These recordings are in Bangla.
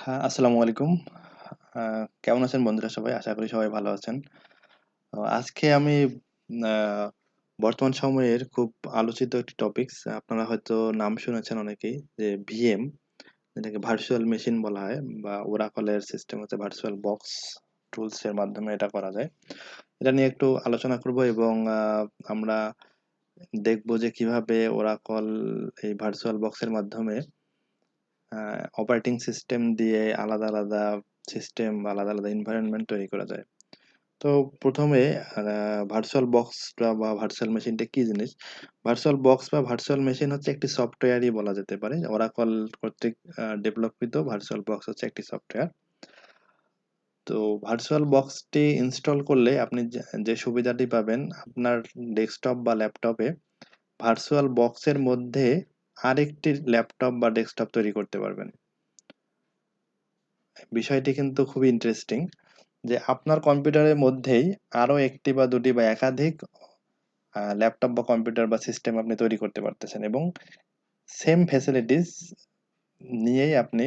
হ্যাঁ, আসসালামু আলাইকুম। কেমন আছেন বন্ধুরা সবাই? আশা করি সবাই ভালো আছেন। আজকে আমি আ বর্তমান সময়ের খুব আলোচিত একটি টপিকস আপনারা হয়তো নাম শুনেছেন অনেকেই যে ভিএম যেটাকে ভার্চুয়াল মেশিন বলা হয় বা Oracle এর সিস্টেম হচ্ছে ভার্চুয়াল বক্স টুলস এর মাধ্যমে এটা করা যায়। এটা নিয়ে একটু আলোচনা করব এবং আমরা দেখব যে কিভাবে Oracle এই ভার্চুয়াল বক্সের মাধ্যমে অপারেটিং সিস্টেম দিয়ে আলাদা সিস্টেম বা আলাদা এনভায়রনমেন্ট তৈরি করা যায়। তো ১ম এ ভার্চুয়াল বক্সটা বা ভার্চুয়াল মেশিনটা কি জিনিস? ভার্চুয়াল বক্স বা ভার্চুয়াল মেশিন হচ্ছে একটি সফটওয়্যারই বলা যেতে পারে। Oracle কর্তৃক ডেভেলপকৃত ভার্চুয়াল বক্স হচ্ছে একটি সফটওয়্যার। তো ভার্চুয়াল বক্সটি ইনস্টল করলে আপনি যে সুবিধাটি পাবেন আপনার ডেস্কটপ বা ল্যাপটপে ভার্চুয়াল বক্সের মধ্যে আরেকটি ল্যাপটপ বা ডেস্কটপ তৈরি করতে পারবেন। বিষয়টি কিন্তু খুবই ইন্টারেস্টিং যে আপনার কম্পিউটারের মধ্যেই আরো ১ টি বা ২ টি বা একাধিক ল্যাপটপ বা কম্পিউটার বা সিস্টেম আপনি তৈরি করতে পারতেছেন এবং সেম ফ্যাসিলিটিস নিয়েই আপনি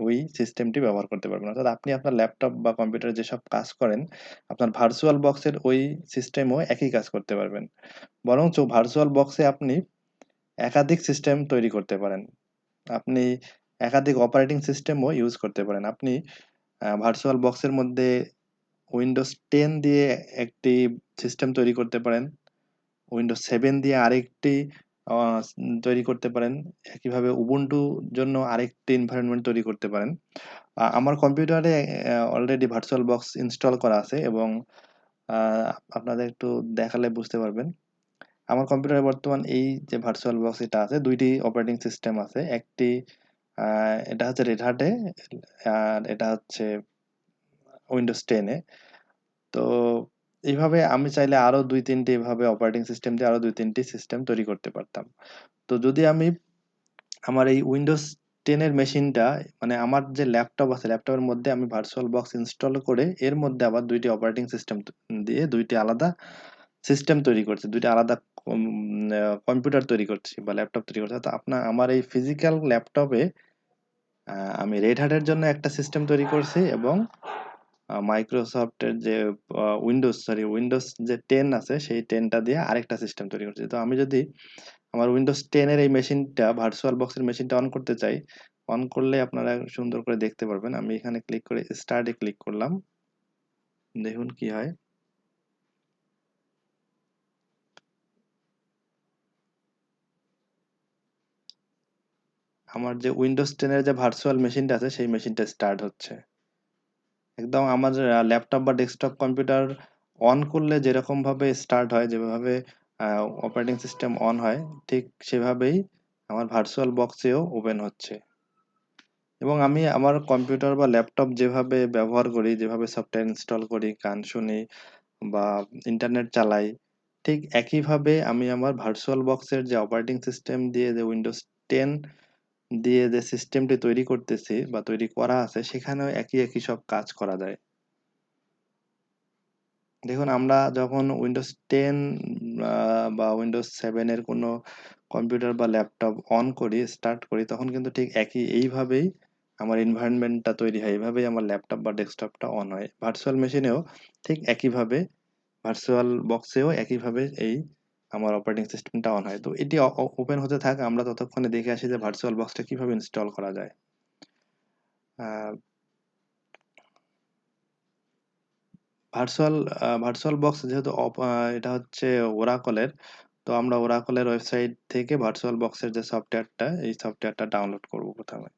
ওই সিস্টেমটি ব্যবহার করতে পারবেন। অর্থাৎ আপনি আপনার ল্যাপটপ বা কম্পিউটারে যেসব কাজ করেন, আপনার ভার্চুয়াল বক্সের ওই সিস্টেমেও একই কাজ করতে পারবেন। বরঞ্চ ভার্চুয়াল বক্সে আপনি একাধিক সিস্টেম তৈরি করতে পারেন। আপনি একাধিক অপারেটিং সিস্টেমও ইউজ করতে পারেন। আপনি ভার্চুয়াল বক্সের মধ্যে উইন্ডোজ 10 দিয়ে একটি সিস্টেম তৈরি করতে পারেন। উইন্ডোজ 7 দিয়ে আরেকটি আ তৈরি করতে পারেন। একইভাবে উবুন্টুর জন্য আরেকটি এনভায়রনমেন্ট তৈরি করতে পারেন। আমার কম্পিউটারে অলরেডি ভার্চুয়াল বক্স ইনস্টল করা আছে এবং আ আপনাদের একটু দেখালে বুঝতে পারবেন। আমার কম্পিউটারে বর্তমান এই যে ভার্চুয়াল বক্স এটা আছে ২ টি অপারেটিং সিস্টেম আছে। একটি আ এটা হচ্ছে Red Hat এ আর এটা হচ্ছে উইন্ডোজ 10 এ। তো এইভাবে আমি চাইলে আরো ২-৩ টি এভাবে অপারেটিং সিস্টেম দিয়ে আরো ২-৩ টি সিস্টেম তৈরি করতে পারতাম। তো যদি আমি আমার এই উইন্ডোজ 10 এর মেশিনটা মানে আমার যে ল্যাপটপ আছে, ল্যাপটপের মধ্যে আমি ভার্চুয়াল বক্স ইনস্টল করে এর মধ্যে আবার ২ টি অপারেটিং সিস্টেম দিয়ে ২ টি আলাদা সিস্টেম তৈরি করছি। ২ টা আলাদা কম কম্পিউটার তৈরি করছি বা ল্যাপটপ তৈরি করছি। তো আমার এই ফিজিক্যাল ল্যাপটপে আ আমি Red Hat এর জন্য একটা সিস্টেম তৈরি করছি এবং মাইক্রোসফটের যে উইন্ডোজ যে 10 আছে সেই 10 টা দিয়ে আরেকটা সিস্টেম তৈরি করছি। তো আমি যদি আমার উইন্ডোজ 10 এর এই মেশিনটা ভার্চুয়াল বক্সের মেশিনটা অন করতে চাই, অন করলে আপনারা সুন্দর করে দেখতে পারবেন। আমি এখানে ক্লিক করে স্টার্ট এ ক্লিক করলাম। দেখুন কি হয়। আমার যে উইন্ডোজ 10 এর যে ভার্চুয়াল মেশিনটা আছে সেই মেশিনটা স্টার্ট হচ্ছে। একদম আমার ল্যাপটপ বা ডেস্কটপ কম্পিউটার অন করলে যেরকমভাবে স্টার্ট হয়, যেভাবে আ অপারেটিং সিস্টেম অন হয়, ঠিক সেভাবেই আমার ভার্চুয়াল বক্সেও ওপেন হচ্ছে। এবং আমি আমার কম্পিউটার বা ল্যাপটপ যেভাবে ব্যবহার করি, যেভাবে সফটওয়্যার ইনস্টল করি, গান শুনি বা ইন্টারনেট চালাই, ঠিক একইভাবে আমি আমার ভার্চুয়াল বক্সের যে অপারেটিং সিস্টেম দিয়ে যে উইন্ডোজ 10 দিয়ে যে সিস্টেমটি তৈরি করতেছি বা তৈরি করা আছে, সেখানেও একই সব কাজ করা যায়। দেখুন আমরা যখন উইন্ডোজ 10 আ বা উইন্ডোজ 7 এর কোনো কম্পিউটার বা ল্যাপটপ অন করি, স্টার্ট করি তখন কিন্তু ঠিক এইভাবেই আমার এনভায়রনমেন্টটা তৈরি হয়। এভাবেই আমার ল্যাপটপ বা ডেস্কটপটা অন হয়। ভার্চুয়াল মেশিনেও ঠিক একইভাবে ভার্চুয়াল বক্সেও একইভাবে আমার অপারেটিং সিস্টেমটা অন হয়। তো এটি ওপেন হতে থাক আমরা ততক্ষণে দেখে আসি যে ভার্চুয়াল বক্সটা কিভাবে ইনস্টল করা যায়। আ ভার্চুয়াল ভার্চুয়াল বক্স যেহেতু এটা হচ্ছে Oracle এর। তো আমরা Oracle এর ওয়েবসাইট থেকে ভার্চুয়াল বক্সের যে সফটওয়্যারটা, এই সফটওয়্যারটা ডাউনলোড করব ১ম এ।